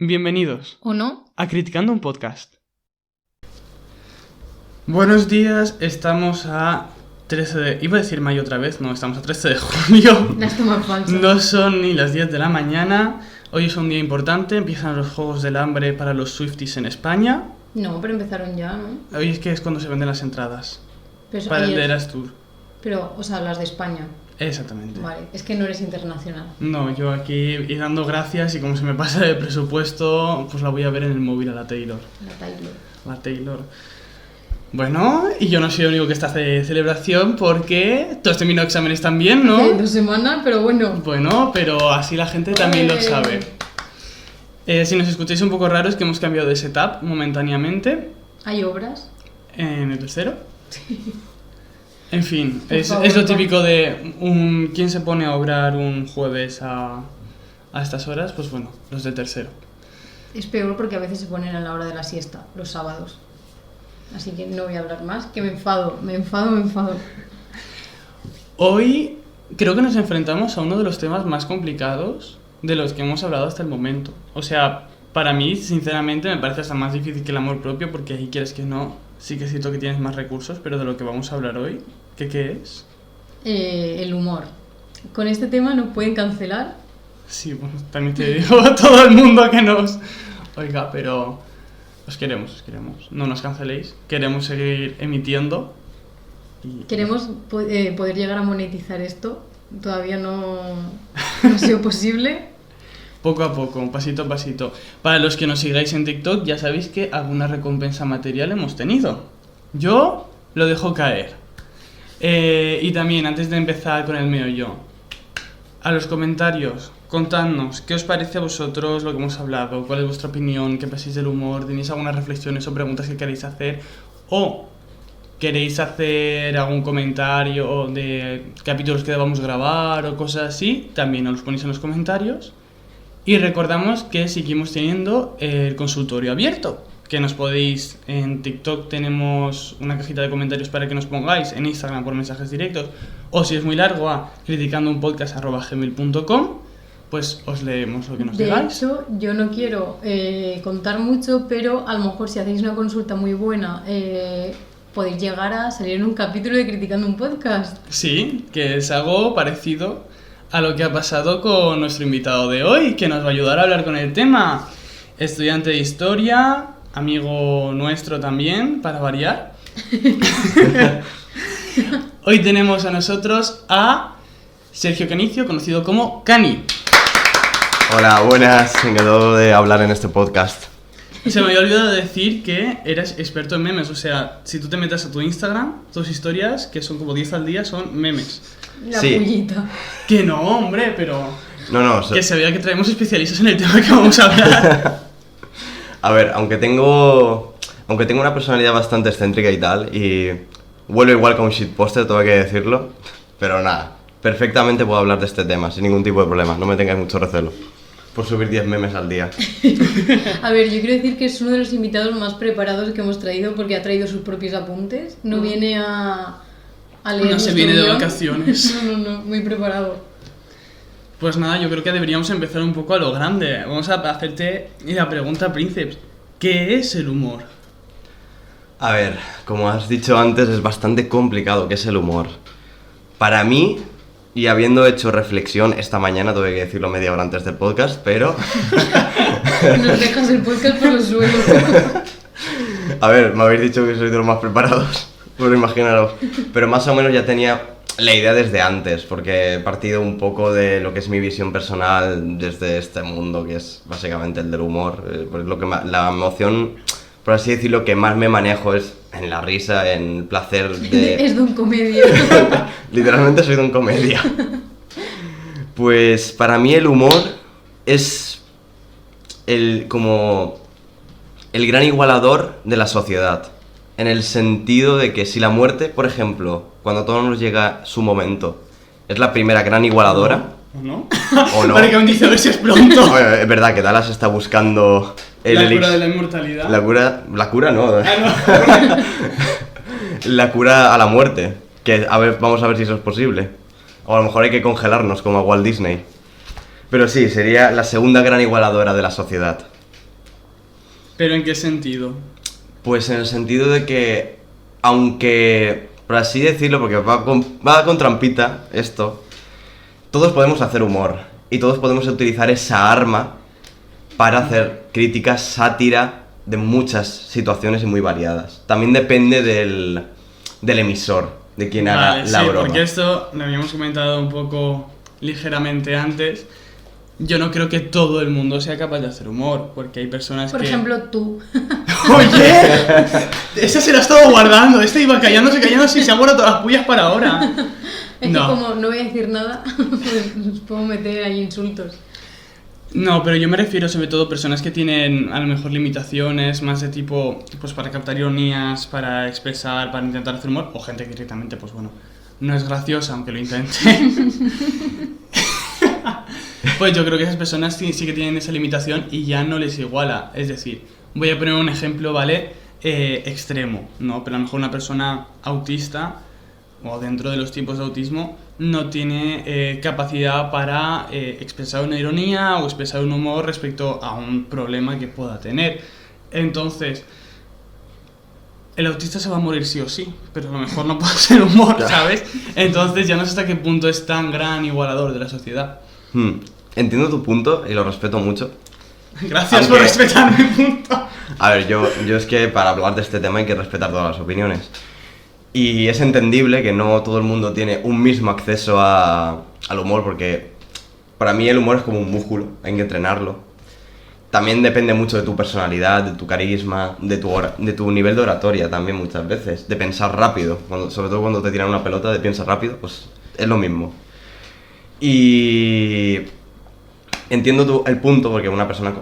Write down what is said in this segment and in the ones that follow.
Bienvenidos ¿O no? a Criticando un Podcast. Buenos días, estamos a 13 de... Iba a decir mayo otra vez, no, estamos a 13 de junio. Las tomas falsas. No son ni las 10 de la mañana. Hoy es un día importante, empiezan los Juegos del Hambre para los Swifties en España. No, pero empezaron ya, ¿no? Hoy es que es cuando se venden las entradas Pero para el ayer. de Eras Tour. Pero, o sea, las de España. Exactamente. Vale, es que no eres internacional. No, yo aquí y dando gracias y como se me pasa el presupuesto, pues la voy a ver en el móvil a la Taylor. La Taylor. Bueno, y yo no soy el único que está hace celebración porque tú has terminado exámenes también, ¿no? Hace 2 semanas, pero bueno. Bueno, pero así la gente también lo sabe. Si nos escucháis un poco raro es que hemos cambiado de setup momentáneamente ¿Hay obras? en el tercero. En fin, Por es favor, lo típico de ¿quién se pone a obrar un jueves a estas horas? Pues bueno, los del tercero. Es peor porque a veces se ponen a la hora de la siesta, los sábados. Así que no voy a hablar más, que me enfado. Hoy creo que nos enfrentamos a uno de los temas más complicados de los que hemos hablado hasta el momento. O sea, para mí, sinceramente, me parece hasta más difícil que el amor propio porque ahí quieres que no, sí que es cierto que tienes más recursos, pero de lo que vamos a hablar hoy, ¿qué es? El humor. Con este tema nos pueden cancelar. Sí, bueno, también te digo a todo el mundo que nos oiga, pero os queremos. No nos canceléis, queremos seguir emitiendo. Y... Queremos poder llegar a monetizar esto. Todavía no ha sido posible. Poco a poco, pasito a pasito. Para los que nos sigáis en TikTok, ya sabéis que alguna recompensa material hemos tenido. Yo lo dejo caer. Y también, antes de empezar con el meollo, a los comentarios, contadnos qué os parece a vosotros lo que hemos hablado, cuál es vuestra opinión, qué pensáis del humor, tenéis algunas reflexiones o preguntas que queréis hacer, o queréis hacer algún comentario de capítulos que debamos grabar o cosas así, también nos los ponéis en los comentarios. Y recordamos que seguimos teniendo el consultorio abierto, que nos podéis, en TikTok tenemos una cajita de comentarios para que nos pongáis, en Instagram por mensajes directos, o si es muy largo a criticandounpodcast@gmail.com, pues os leemos lo que nos digáis. De hecho, yo no quiero contar mucho, pero a lo mejor si hacéis una consulta muy buena, podéis llegar a salir en un capítulo de Criticando un Podcast. Sí, que es algo parecido a lo que ha pasado con nuestro invitado de hoy, que nos va a ayudar a hablar con el tema. Estudiante de Historia, amigo nuestro también, para variar. Hoy tenemos a nosotros a Sergio Canicio, conocido como Cani. Hola, buenas, encantado de hablar en este podcast. Se me había olvidado decir que eres experto en memes, o sea, si tú te metes a tu Instagram, tus historias, que son como 10 al día, son memes. La Sí. pullita. Que no, hombre, pero... No, Que se vea que traemos especialistas en el tema que vamos a hablar. a ver, aunque tengo una personalidad bastante excéntrica y tal, y vuelvo igual con un shitposter, tengo que decirlo, pero nada, perfectamente puedo hablar de este tema, sin ningún tipo de problema, no me tengáis mucho recelo por subir 10 memes al día. A ver, yo quiero decir que es uno de los invitados más preparados que hemos traído porque ha traído sus propios apuntes. No viene a leer. No se nuestro viene de guión. vacaciones. No, muy preparado. Pues nada, yo creo que deberíamos empezar un poco a lo grande. Vamos a hacerte la pregunta, Princeps. ¿Qué es el humor? A ver, como has dicho antes, es bastante complicado qué es el humor. Para mí, y habiendo hecho reflexión esta mañana, tuve que decirlo media hora antes del podcast, pero... Nos dejas el podcast por los suelos. A ver, me habéis dicho que sois de los más preparados, pues imaginaros. Pero más o menos ya tenía la idea desde antes, porque he partido un poco de lo que es mi visión personal desde este mundo, que es básicamente el del humor. Pues lo que la emoción, por así decirlo, que más me manejo es en la risa, en el placer de... Es de un comedia. Literalmente soy de un comedia. Pues para mí el humor es como el gran igualador de la sociedad. En el sentido de que si la muerte, por ejemplo, cuando a todos nos llega su momento, es la primera gran igualadora, ¿O no? ¿o no? Para que aún dice a ver si es pronto. Bueno, es verdad que Dallas está buscando La cura de la inmortalidad. La cura no. Ah, no. La cura a la muerte. Que a ver, vamos a ver si eso es posible. O a lo mejor hay que congelarnos como a Walt Disney. Pero sí, sería la segunda gran igualadora de la sociedad. ¿Pero en qué sentido? Pues en el sentido de que, aunque, por así decirlo, porque va con trampita esto, todos podemos hacer humor y todos podemos utilizar esa arma para hacer críticas, sátira de muchas situaciones y muy variadas. También depende del emisor, de quien haga Vale, la sí, broma. porque esto lo habíamos comentado un poco ligeramente antes. Yo no creo que todo el mundo sea capaz de hacer humor, porque hay personas Por que... ejemplo, tú. ¡Oye! Ese se lo ha estado guardando, este iba callándose y se ha guardado todas las pullas para ahora. Es No. que como no voy a decir nada, pues nos puedo meter ahí insultos. No, pero yo me refiero sobre todo a personas que tienen a lo mejor limitaciones más de tipo, pues para captar ironías, para expresar, para intentar hacer humor, o gente que directamente, pues bueno, no es graciosa aunque lo intente. Pues yo creo que esas personas sí que tienen esa limitación y ya no les iguala. Es decir, voy a poner un ejemplo, ¿vale? Extremo, ¿no? Pero a lo mejor una persona autista o dentro de los tipos de autismo no tiene capacidad para expresar una ironía o expresar un humor respecto a un problema que pueda tener. Entonces, el autista se va a morir sí o sí, pero a lo mejor no puede ser humor, ¿sabes? Entonces ya no sé hasta qué punto es tan gran igualador de la sociedad. Entiendo tu punto y lo respeto mucho. Gracias por respetar mi punto. A ver, yo es que para hablar de este tema hay que respetar todas las opiniones. Y es entendible que no todo el mundo tiene un mismo acceso al humor, porque para mí el humor es como un músculo, hay que entrenarlo. También depende mucho de tu personalidad, de tu carisma, de tu nivel de oratoria también muchas veces, de pensar rápido. Sobre todo cuando te tiran una pelota de piensa rápido, pues es lo mismo. Y entiendo el punto, porque una persona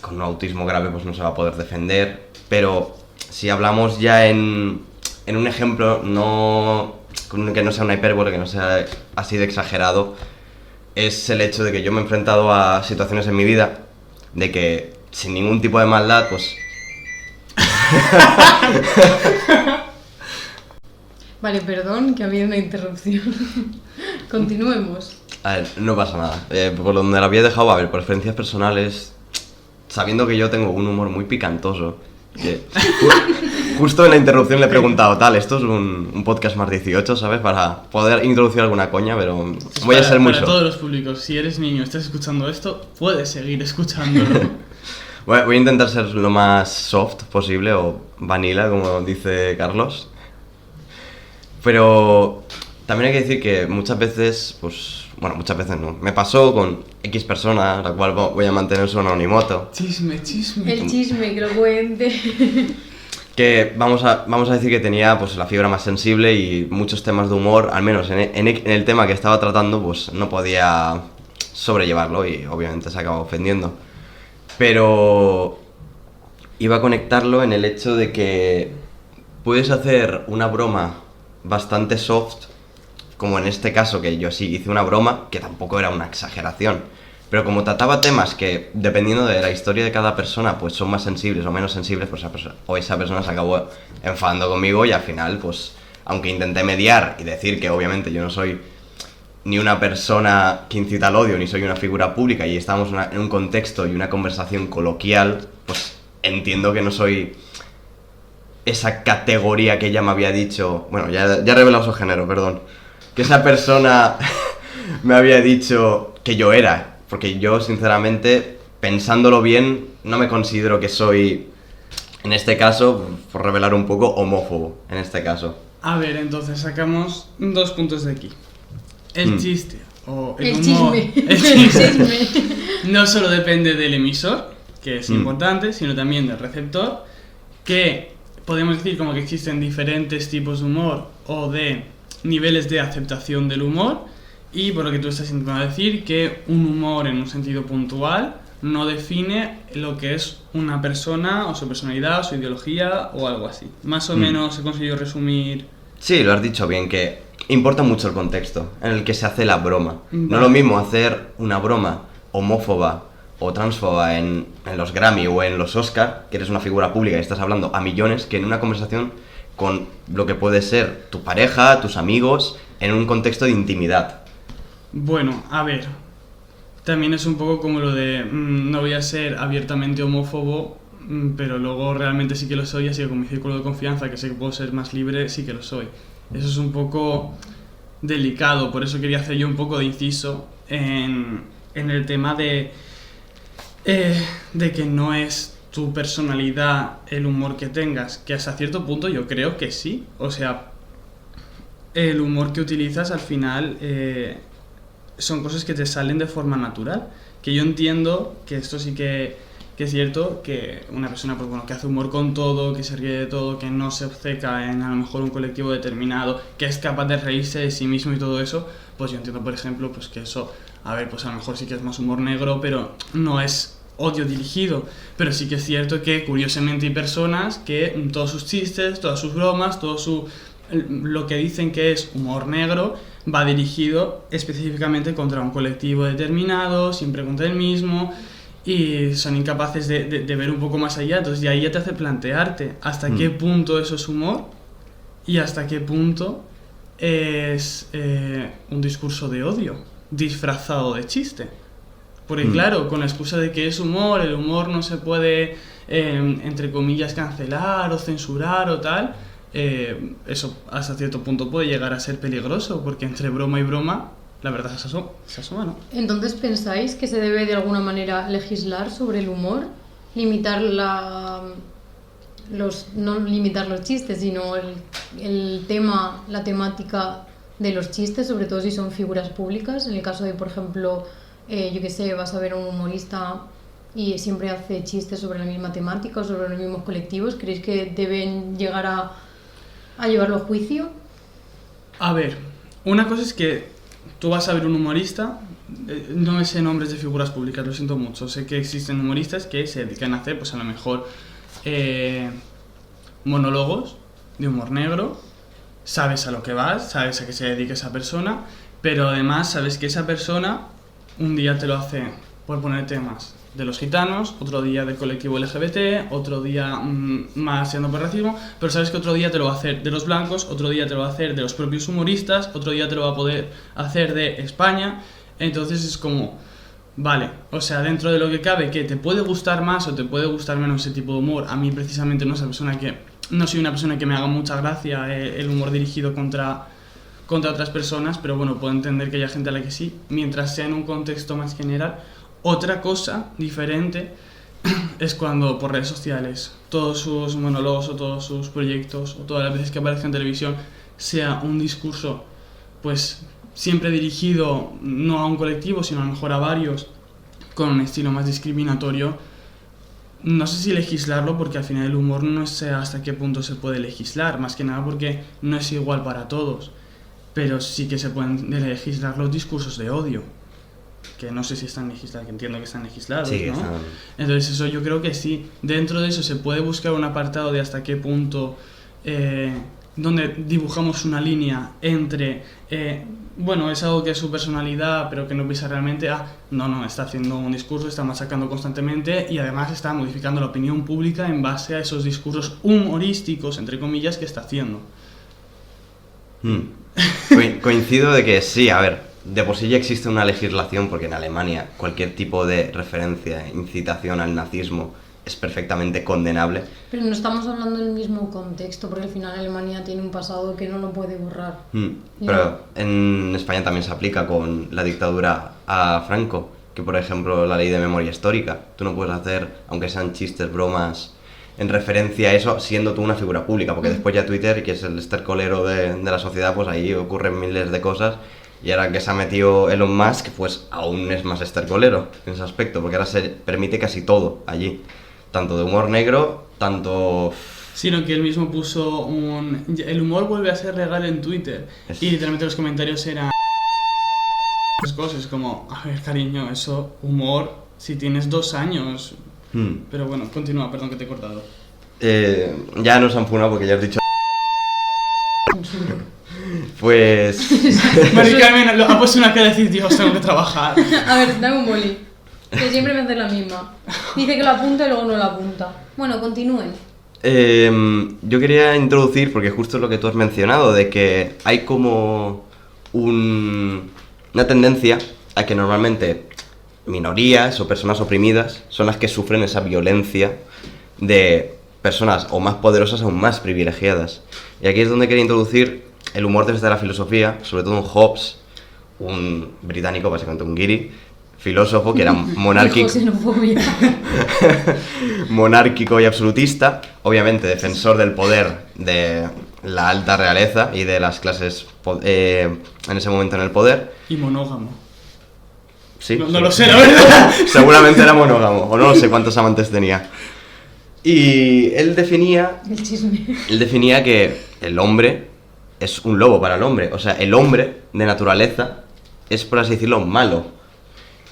con un autismo grave pues no se va a poder defender, pero si hablamos ya en un ejemplo que no sea una hipérbole, que no sea así de exagerado, es el hecho de que yo me he enfrentado a situaciones en mi vida de que sin ningún tipo de maldad, pues... Vale, perdón, que ha habido una interrupción. Continuemos. A ver, no pasa nada. Por donde la había dejado, a ver, por experiencias personales, sabiendo que yo tengo un humor muy picantoso, que justo en la interrupción le he preguntado, esto es un podcast más 18, ¿sabes? Para poder introducir alguna coña, pero voy a ser muy para soft. todos los públicos, si eres niño y estás escuchando esto, puedes seguir escuchándolo. Voy a intentar ser lo más soft posible, o vanilla, como dice Carlos. Pero también hay que decir que muchas veces, pues... Bueno, muchas veces no. Me pasó con X persona, la cual voy a mantener su anonimato. Chisme. El chisme, que lo cuente. Que vamos a decir que tenía pues la fibra más sensible y muchos temas de humor, al menos en el tema que estaba tratando, pues no podía sobrellevarlo y obviamente se acabó ofendiendo. Pero iba a conectarlo en el hecho de que puedes hacer una broma bastante soft, como en este caso, que yo sí hice una broma, que tampoco era una exageración, pero como trataba temas que, dependiendo de la historia de cada persona, pues son más sensibles o menos sensibles, pues esa persona se acabó enfadando conmigo y al final, pues, aunque intenté mediar y decir que obviamente yo no soy ni una persona que incita al odio, ni soy una figura pública y estamos en un contexto y una conversación coloquial, pues entiendo que no soy esa categoría que ella me había dicho, bueno, ya he revelado su género, perdón. Que esa persona me había dicho que yo era, porque yo sinceramente, pensándolo bien, no me considero que soy, en este caso, por revelar un poco, homófobo, en este caso. A ver, entonces sacamos 2 puntos de aquí. El chiste o el humor, chisme. el chisme no solo depende del emisor, que es importante, sino también del receptor, que podemos decir como que existen diferentes tipos de humor o de niveles de aceptación del humor, y por lo que tú estás intentando decir, que un humor en un sentido puntual no define lo que es una persona o su personalidad o su ideología o algo así. Más o menos he conseguido resumir. Sí, lo has dicho bien, que importa mucho el contexto en el que se hace la broma. Vale. No es lo mismo hacer una broma homófoba o transfoba en los Grammy o en los Oscar, que eres una figura pública y estás hablando a millones, que en una conversación con lo que puede ser tu pareja, tus amigos, en un contexto de intimidad. Bueno, a ver, también es un poco como lo de no voy a ser abiertamente homófobo pero luego realmente sí que lo soy, así que con mi círculo de confianza, que sé que puedo ser más libre, sí que lo soy. Eso es un poco delicado, por eso quería hacer yo un poco de inciso en el tema de que no es tu personalidad el humor que tengas, que hasta cierto punto yo creo que sí. O sea, el humor que utilizas al final son cosas que te salen de forma natural. Que yo entiendo que esto sí que es cierto, que una persona pues, bueno, que hace humor con todo, que se ríe de todo, que no se obceca en a lo mejor un colectivo determinado, que es capaz de reírse de sí mismo y todo eso, pues yo entiendo, por ejemplo, pues que eso, a ver, pues a lo mejor sí que es más humor negro, pero no es odio dirigido. Pero sí que es cierto que curiosamente hay personas que todos sus chistes, todas sus bromas, lo que dicen que es humor negro va dirigido específicamente contra un colectivo determinado, siempre contra el mismo, y son incapaces de ver un poco más allá. Entonces de ahí ya te hace plantearte hasta qué punto eso es humor y hasta qué punto es un discurso de odio disfrazado de chiste. Porque claro, con la excusa de que es humor, el humor no se puede, entre comillas, cancelar o censurar o tal, eso hasta cierto punto puede llegar a ser peligroso, porque entre broma y broma, la verdad se asoma, ¿no? Entonces, ¿pensáis que se debe de alguna manera legislar sobre el humor? Limitar no limitar los chistes, sino el tema, la temática de los chistes, sobre todo si son figuras públicas. En el caso de, por ejemplo, yo que sé, vas a ver a un humorista y siempre hace chistes sobre la misma temática o sobre los mismos colectivos. ¿Creéis que deben llegar a llevarlo a juicio? A ver, una cosa es que tú vas a ver un humorista, no me sé nombres de figuras públicas, lo siento mucho, sé que existen humoristas que se dedican a hacer, pues a lo mejor, monólogos de humor negro, sabes a lo que vas, sabes a qué se dedica esa persona, pero además sabes que esa persona un día te lo hace por poner temas de los gitanos, otro día del colectivo LGBT, otro día más siendo por racismo, pero sabes que otro día te lo va a hacer de los blancos, otro día te lo va a hacer de los propios humoristas, otro día te lo va a poder hacer de España. Entonces es como, vale, o sea, dentro de lo que cabe, que te puede gustar más o te puede gustar menos ese tipo de humor. A mí precisamente no soy una persona que me haga mucha gracia el humor dirigido contra otras personas, pero bueno, puedo entender que haya gente a la que sí, mientras sea en un contexto más general. Otra cosa diferente es cuando por redes sociales todos sus monólogos o todos sus proyectos o todas las veces que aparezca en televisión sea un discurso pues siempre dirigido no a un colectivo sino a lo mejor a varios, con un estilo más discriminatorio. No sé si legislarlo, porque al final el humor no sé hasta qué punto se puede legislar, más que nada porque no es igual para todos, pero sí que se pueden legislar los discursos de odio, que no sé si están legislados, que entiendo que están legislados, sí, ¿no? Entonces eso yo creo que sí. Dentro de eso se puede buscar un apartado de hasta qué punto, donde dibujamos una línea entre, bueno, es algo que es su personalidad, pero que no pisa realmente a, no, está haciendo un discurso, está machacando constantemente y además está modificando la opinión pública en base a esos discursos humorísticos, entre comillas, que está haciendo. Coincido de que sí, a ver, de por sí ya existe una legislación, porque en Alemania cualquier tipo de referencia, incitación al nazismo es perfectamente condenable. Pero no estamos hablando del mismo contexto, porque al final Alemania tiene un pasado que no lo puede borrar. Pero en España también se aplica con la dictadura a Franco, que por ejemplo la ley de memoria histórica. Tú no puedes hacer, aunque sean chistes, bromas, en referencia a eso, siendo tú una figura pública, porque después ya Twitter, que es el estercolero de la sociedad, pues ahí ocurren miles de cosas. Y ahora que se ha metido Elon Musk, pues aún es más estercolero en ese aspecto, porque ahora se permite casi todo allí. Tanto de humor negro, tanto... Sino que él mismo puso el humor vuelve a ser legal en Twitter. Y literalmente los comentarios eran... cosas como, a ver, cariño, eso, humor, si tienes 2 años... Pero bueno, continúa, perdón que te he cortado. Ya nos han funado porque ya has dicho... Pues... Mari Carmen ha puesto una cara de decir, Dios, tengo que trabajar. A ver, dame un boli, que siempre me hace la misma. Dice que lo apunta y luego no lo apunta. Bueno, continúen. Yo quería introducir, porque justo es lo que tú has mencionado, de que hay como una tendencia a que normalmente minorías o personas oprimidas son las que sufren esa violencia de personas o más poderosas aún más privilegiadas. Y aquí es donde quería introducir el humor desde la filosofía, sobre todo en Hobbes, un británico, básicamente un guiri, filósofo que era monárquico, Xenofobia. monárquico y absolutista, obviamente defensor del poder de la alta realeza y de las clases en ese momento en el poder. Y monógamo. Sí, No, sí. no lo sé, la verdad. Seguramente era monógamo, o no sé cuántos amantes tenía. Y él definía El chisme. que el hombre es un lobo para el hombre. O sea, el hombre de naturaleza es, por así decirlo, malo.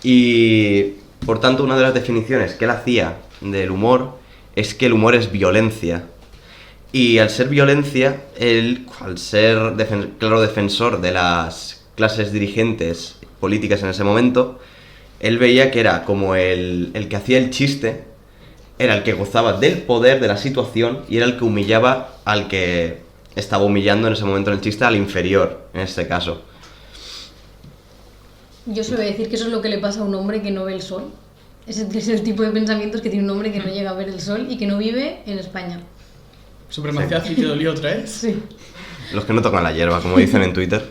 Y, por tanto, una de las definiciones que él hacía del humor es que el humor es violencia. Y al ser violencia, él, al ser claro defensor de las clases dirigentes políticas en ese momento, él veía que era como el que hacía el chiste, era el que gozaba del poder de la situación y era el que humillaba al que estaba humillando en ese momento en el chiste, al inferior, en este caso. Yo suelo decir que eso es lo que le pasa a un hombre que no ve el sol. Ese es el tipo de pensamientos que tiene un hombre que no llega a ver el sol y que no vive en España. Supremacía sí te dolió otra vez. Sí. Los que no tocan la hierba, como dicen en Twitter.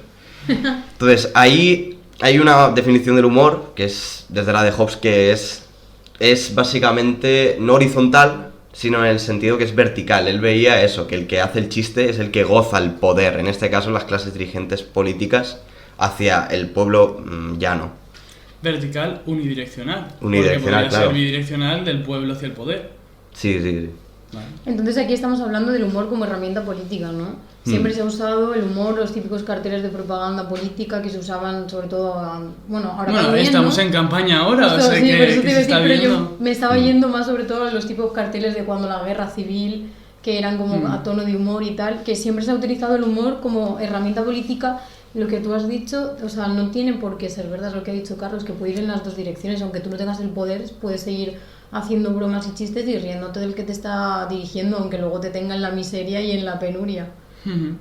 Entonces, ahí hay una definición del humor, que es desde la de Hobbes, que es básicamente no horizontal, sino en el sentido que es vertical. Él veía eso, que el que hace el chiste es el que goza el poder, en este caso las clases dirigentes políticas, hacia el pueblo llano. Vertical, unidireccional. Unidireccional, porque podría claro. ser bidireccional del pueblo hacia el poder. Sí, sí, sí. Vale. Entonces aquí estamos hablando del humor como herramienta política, ¿no? Siempre se ha usado el humor, los típicos carteles de propaganda política que se usaban sobre todo, bueno, ahora Bueno, también, estamos ¿no? en campaña ahora, o Justo, sea sí, por que eso te se iba a está decir, pero viendo. yo me estaba yendo más sobre todo a los típicos carteles de cuando la guerra civil, que eran como a tono de humor y tal, que siempre se ha utilizado el humor como herramienta política. Lo que tú has dicho, o sea, no tiene por qué ser verdad, es lo que ha dicho Carlos, que puede ir en las dos direcciones, aunque tú no tengas el poder, puedes seguir haciendo bromas y chistes y riéndote del que te está dirigiendo, aunque luego te tenga en la miseria y en la penuria. Ujú.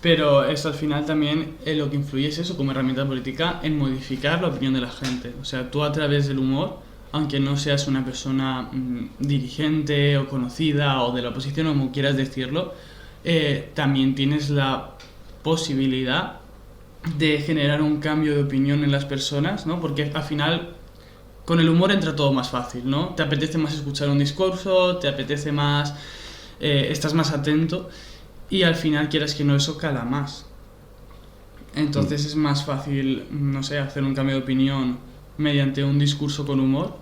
Pero eso al final también lo que influye es eso como herramienta política en modificar la opinión de la gente. O sea, tú a través del humor, aunque no seas una persona dirigente o conocida o de la oposición o como quieras decirlo, también tienes la posibilidad de generar un cambio de opinión en las personas, ¿no? Porque al final con el humor entra todo más fácil, ¿no? Te apetece más escuchar un discurso, te apetece más, estás más atento y al final quieras que no, eso cala más. Entonces es más fácil, no sé, hacer un cambio de opinión mediante un discurso con humor.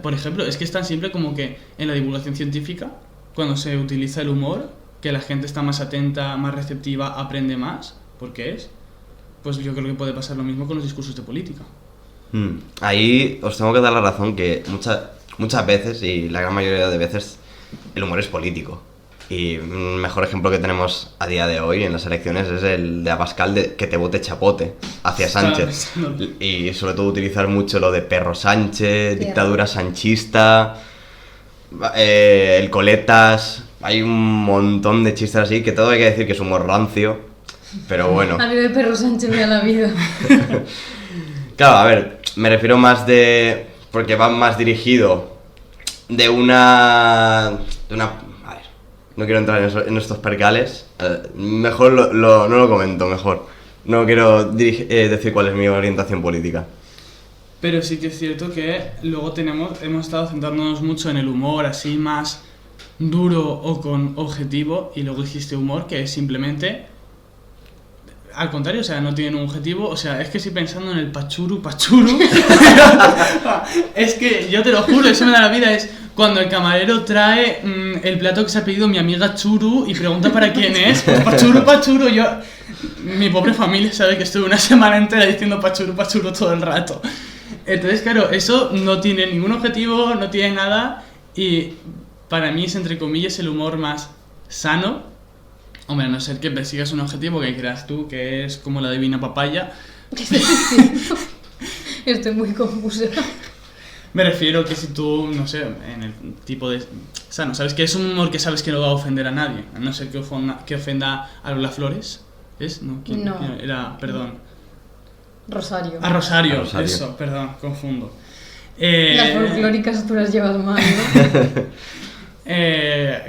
Por ejemplo, es que es tan simple como que en la divulgación científica, cuando se utiliza el humor, que la gente está más atenta, más receptiva, aprende más. ¿Por qué es? Pues yo creo que puede pasar lo mismo con los discursos de política. Ahí os tengo que dar la razón que muchas veces, y la gran mayoría de veces, el humor es político. Y un mejor ejemplo que tenemos a día de hoy en las elecciones es el de Abascal de que te vote chapote hacia Sánchez. Y sobre todo utilizar mucho lo de perro Sánchez, dictadura sanchista, el coletas. Hay un montón de chistes así que todo hay que decir que es humor rancio, pero bueno. A mí de perro Sánchez me da la vida. Claro, a ver, me refiero más de... porque va más dirigido de una... A ver, no quiero entrar en estos percales. Mejor no lo comento, mejor. No quiero decir cuál es mi orientación política. Pero sí que es cierto que luego hemos estado centrándonos mucho en el humor así más duro o con objetivo, y luego dijiste humor que es simplemente... Al contrario, o sea, no tienen un objetivo, o sea, es que estoy pensando en el pachuru, es que, yo te lo juro, eso me da la vida, es cuando el camarero trae el plato que se ha pedido mi amiga Churu y pregunta para quién es, pues pachuru, mi pobre familia sabe que estuve una semana entera diciendo pachuru todo el rato. Entonces, claro, eso no tiene ningún objetivo, no tiene nada, y para mí es, entre comillas, el humor más sano. Hombre, a no ser que persigas un objetivo que creas tú, que es como la divina papaya. Estoy muy confusa. Me refiero que si tú, no sé, en el tipo de... sano, ¿sabes? Que es un humor que sabes que no va a ofender a nadie. A no ser que ofenda a Lola Flores. ¿Es? No, ¿quién? No. Era, perdón. Rosario. A Rosario, A Rosario. eso, perdón, confundo. Las folclóricas tú las llevas mal, ¿no?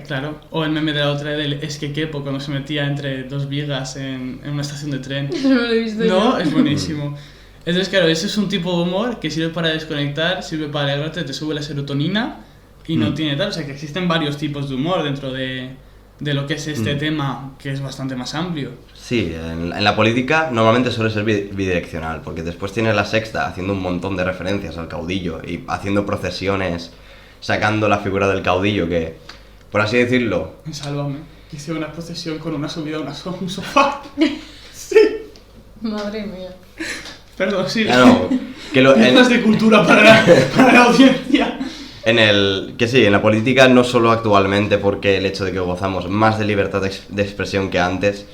Claro, o el meme de la otra del es que quepo cuando se metía entre dos vigas en una estación de tren. Eso no lo he visto No, yo. es buenísimo. Entonces, claro, ese es un tipo de humor que sirve para desconectar, sirve para alegrarte, te sube la serotonina y no tiene tal. O sea, que existen varios tipos de humor dentro de lo que es este tema, que es bastante más amplio. Sí, en la política normalmente suele ser bidireccional, porque después tienes La Sexta haciendo un montón de referencias al caudillo y haciendo procesiones, sacando la figura del caudillo que, por así decirlo... Sálvame, que hice una procesión con una subida a un sofá. Sí. Madre mía. Perdón, sí. No, que lo, Cosas de cultura para la audiencia. En la política no solo actualmente porque el hecho de que gozamos más de libertad de expresión que antes,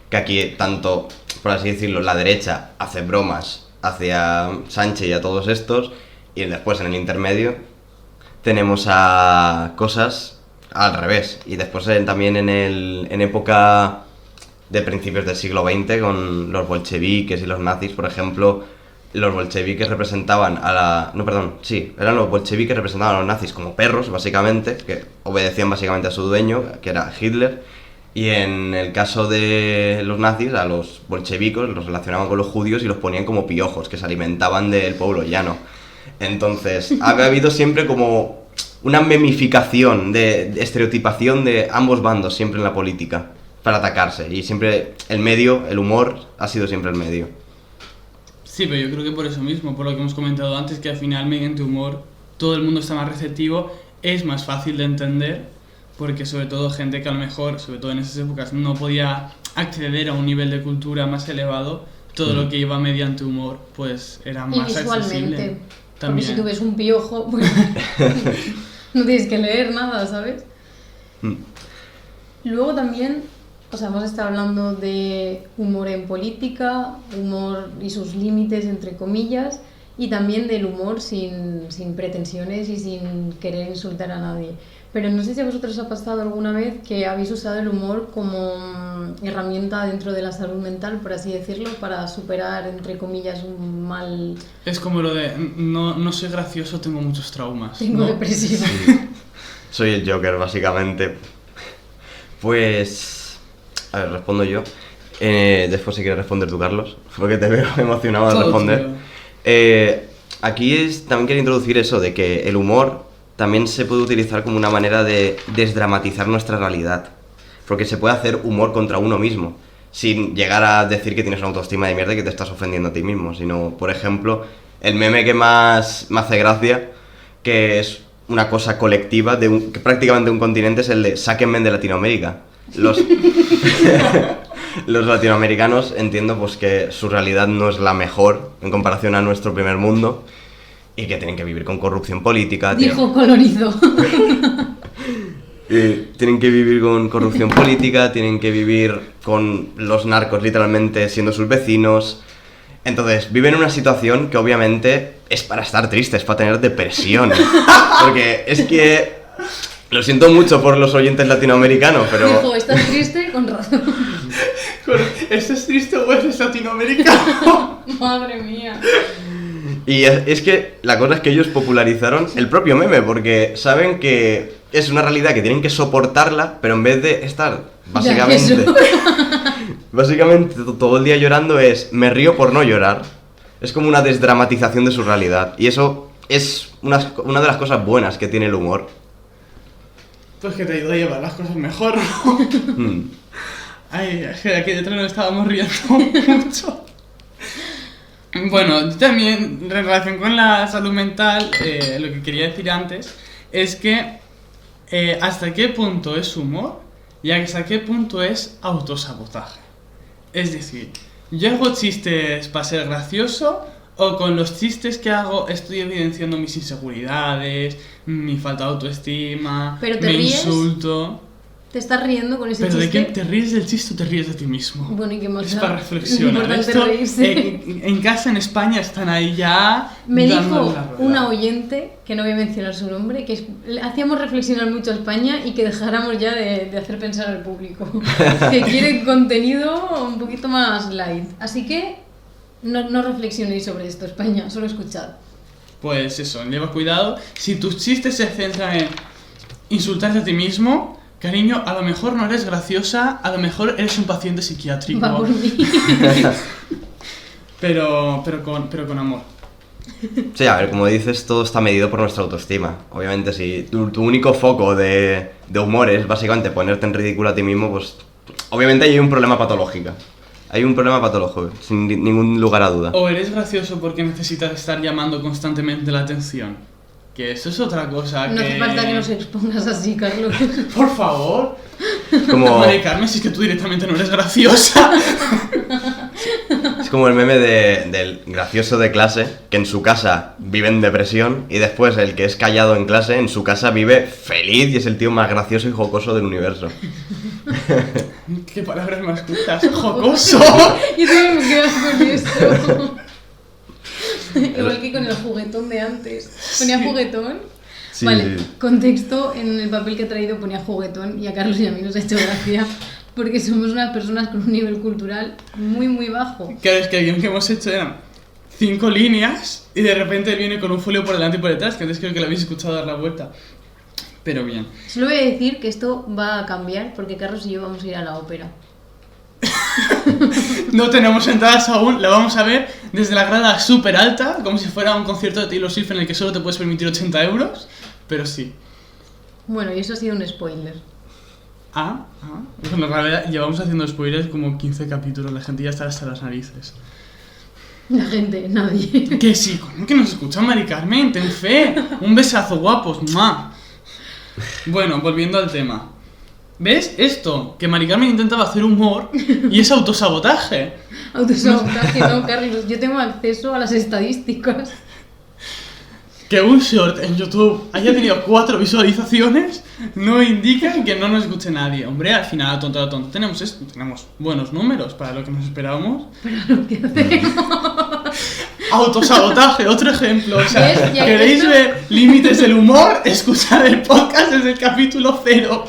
que aquí tanto, por así decirlo, la derecha hace bromas hacia Sánchez y a todos estos, y después en el intermedio tenemos a cosas al revés. Y después también en época de principios del siglo XX con los bolcheviques y los nazis, por ejemplo, los bolcheviques representaban eran los bolcheviques representaban a los nazis como perros, básicamente, que obedecían básicamente a su dueño, que era Hitler, y en el caso de los nazis, a los bolchevicos los relacionaban con los judíos y los ponían como piojos, que se alimentaban del pueblo llano. Entonces, ha habido siempre como una memificación, de estereotipación de ambos bandos siempre en la política, para atacarse, y siempre el medio, el humor, ha sido siempre el medio. Sí, pero yo creo que por eso mismo, por lo que hemos comentado antes, que al final mediante humor todo el mundo está más receptivo, es más fácil de entender, porque sobre todo gente que a lo mejor, sobre todo en esas épocas, no podía acceder a un nivel de cultura más elevado, todo lo que iba mediante humor pues era Y más visualmente. accesible. Porque si tú ves un piojo, pues no tienes que leer nada, ¿sabes? Luego también, o sea, hemos estado hablando de humor en política, humor y sus límites, entre comillas, y también del humor sin pretensiones y sin querer insultar a nadie. Pero no sé si a vosotros os ha pasado alguna vez que habéis usado el humor como herramienta dentro de la salud mental, por así decirlo, para superar, entre comillas, un mal... Es como lo de, no soy gracioso, tengo muchos traumas. Tengo ¿no? depresión. Soy el Joker, básicamente. Pues... A ver, respondo yo. Después si quieres responder tú, Carlos, porque te veo emocionado de Todo responder. Aquí también quiero introducir eso de que el humor también se puede utilizar como una manera de desdramatizar nuestra realidad. Porque se puede hacer humor contra uno mismo, sin llegar a decir que tienes una autoestima de mierda y que te estás ofendiendo a ti mismo. Sino, por ejemplo, el meme que más me hace gracia, que es una cosa colectiva, que prácticamente un continente, es el de sáquenme de Latinoamérica. Los latinoamericanos entiendo pues que su realidad no es la mejor en comparación a nuestro primer mundo y que tienen que vivir con corrupción política. Dijo colorizo. Tienen que vivir con corrupción política, tienen que vivir con los narcos literalmente siendo sus vecinos. Entonces, viven una situación que obviamente es para estar tristes, es para tener depresión. Porque es que... Lo siento mucho por los oyentes latinoamericanos, pero... Dijo, ¿estás triste? Con razón. ¿Estás triste o eres latinoamericano? Madre mía. Y es que la cosa es que ellos popularizaron el propio meme, porque saben que es una realidad que tienen que soportarla, pero en vez de estar básicamente todo el día llorando me río por no llorar. Es como una desdramatización de su realidad, y eso es una de las cosas buenas que tiene el humor. Pues que te ayuda a llevar las cosas mejor, ¿no? Ay, es que aquí detrás nos estábamos riendo mucho. Bueno, también en relación con la salud mental, lo que quería decir antes es que hasta qué punto es humor y hasta qué punto es autosabotaje. Es decir, yo hago chistes para ser gracioso, o con los chistes que hago estoy evidenciando mis inseguridades, mi falta de autoestima, ¿Pero te me ríes? insulto. ¿Te estás riendo con ese ¿Pero chiste? de qué te ríes del chiste o te ríes de ti mismo? Bueno, ¿y qué más Es da? para reflexionar. Importante Esto, reírse. en casa en España están ahí ya... Me dándole dijo la rueda. una oyente, que no voy a mencionar su nombre, que hacíamos reflexionar mucho a España y que dejáramos ya de hacer pensar al público. Que quiere contenido un poquito más light. Así que no reflexionéis sobre esto, España, solo escuchad. Pues eso, lleva cuidado. Si tus chistes se centran en insultarte a ti mismo, cariño, a lo mejor no eres graciosa, a lo mejor eres un paciente psiquiátrico. Va por mí. pero con amor. Sí, a ver, como dices, todo está medido por nuestra autoestima. Obviamente, si tu único foco de humor es básicamente ponerte en ridículo a ti mismo, pues obviamente hay un problema patológico. Hay un problema patológico, sin ningún lugar a duda. O eres gracioso porque necesitas estar llamando constantemente la atención. Que eso es otra cosa No hace falta que nos expongas así, Carlos. Por favor. Como... Mari Carmen, si es que tú directamente no eres graciosa. Es como el meme del gracioso de clase, que en su casa vive en depresión, y después el que es callado en clase, en su casa vive feliz y es el tío más gracioso y jocoso del universo. ¿Qué palabras más justas? ¡Jocoso! Yo también me quedo con eso. Igual que con el juguetón de antes. Ponía Sí. juguetón. Sí, Vale, sí. contexto, en el papel que he traído ponía juguetón y a Carlos y a mí nos ha hecho gracia porque somos unas personas con un nivel cultural muy muy bajo. Claro, es que el guión que hemos hecho eran 5 líneas y de repente él viene con un folio por delante y por detrás, que antes creo que lo habéis escuchado dar la vuelta. Pero bien. Solo voy a decir que esto va a cambiar porque Carlos y yo vamos a ir a la ópera. No tenemos entradas aún, la vamos a ver desde la grada súper alta, como si fuera un concierto de Taylor Swift en el que solo te puedes permitir 80 euros, pero sí. Bueno, y eso ha sido un spoiler. Bueno, en realidad llevamos haciendo spoilers como 15 capítulos, la gente ya está hasta las narices. La gente, nadie. Que sí, ¿cómo que nos escucha Mari Carmen? Ten fe, un besazo guapos, ¡mua! Bueno, volviendo al tema. ¿Ves esto? Que Mari Carmen intentaba hacer humor y es autosabotaje. Autosabotaje, no, Carlos. Yo tengo acceso a las estadísticas. Que un short en YouTube haya tenido 4 visualizaciones no indica que no nos escuche nadie. Hombre, al final, a tonto, tenemos esto, tenemos buenos números para lo que nos esperábamos. Para lo que hacemos. Autosabotaje, otro ejemplo. O sea, ¿Ves? Ya ¿queréis esto- ver límites del humor? Escuchad el podcast desde el capítulo 0.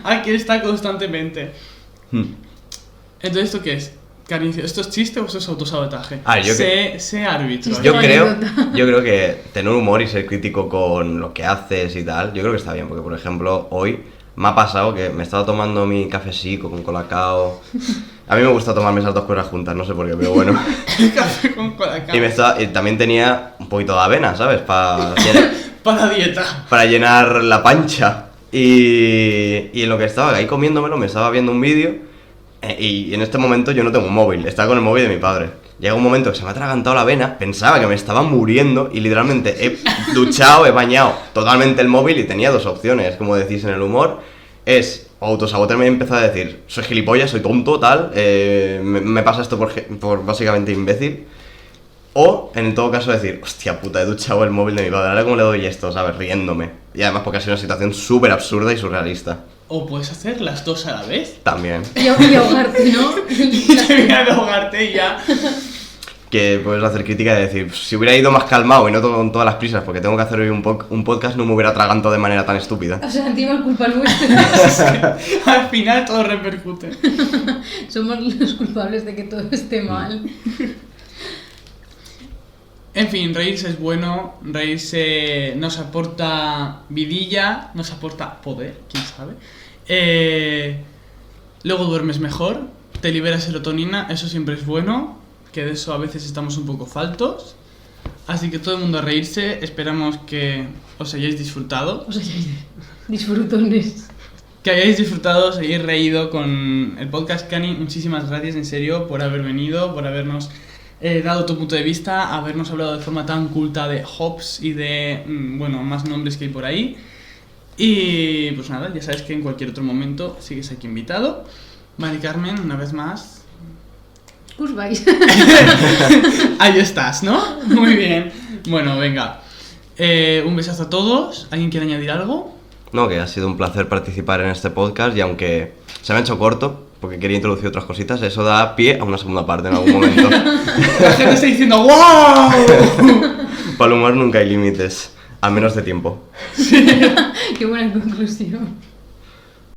Aquí está constantemente. Entonces, ¿esto qué es? Cariño, ¿esto es chiste o esto es autosabotaje? Sé árbitro. Chiste. Yo Como creo, anécdota. yo creo que tener humor y ser crítico con lo que haces y tal, yo creo que está bien, porque por ejemplo, hoy me ha pasado que me estaba tomando mi cafecito con colacao. A mí me gusta tomarme esas dos cosas juntas, no sé por qué, pero bueno. Café con colacao. Y también tenía un poquito de avena, ¿sabes? Para Para dieta. llenar la pancha. Y en lo que estaba ahí comiéndomelo, me estaba viendo un vídeo. Y en este momento yo no tengo un móvil, estaba con el móvil de mi padre. Llega un momento que se me ha atragantado la vena, pensaba que me estaba muriendo y literalmente he duchado, he bañado totalmente el móvil y tenía dos opciones, como decís en el humor, es autosabotarme y empezar a decir, soy gilipollas, soy tonto, tal, me pasa esto por básicamente imbécil. O, en todo caso, decir, hostia puta, he duchado el móvil de mi padre, ahora cómo le doy esto, ¿sabes? Riéndome. Y además porque ha sido una situación súper absurda y surrealista. O puedes hacer las dos a la vez. También. Y ahogarte, ¿no? Y te voy a ahogarte y ya. Que puedes hacer crítica de decir, si hubiera ido más calmado y no con todas las prisas, porque tengo que hacer hoy un podcast, no me hubiera atragantado de manera tan estúpida. O sea, encima es culpa nuestra. Al final todo repercute. Somos los culpables de que todo esté mal. En fin, reírse es bueno, reírse nos aporta vidilla, nos aporta poder, quién sabe. Luego duermes mejor, te liberas serotonina, eso siempre es bueno, que de eso a veces estamos un poco faltos. Así que todo el mundo a reírse, esperamos que os hayáis disfrutado. O sea, disfrutones. Que hayáis disfrutado, os hayáis reído con el podcast. Cani, muchísimas gracias en serio por haber venido, por habernos dado tu punto de vista, habernos hablado de forma tan culta de Hobbes y de, bueno, más nombres que hay por ahí. Y pues nada, ya sabes que en cualquier otro momento sigues aquí invitado. Mari Carmen, una vez más. Us vais. Ahí estás, ¿no? Muy bien. Bueno, venga. Un besazo a todos. ¿Alguien quiere añadir algo? No, que ha sido un placer participar en este podcast y aunque se me ha hecho corto, porque quería introducir otras cositas, eso da pie a una segunda parte en algún momento. La gente está diciendo ¡wow! Para el humor nunca hay límites, a menos de tiempo. Qué buena conclusión.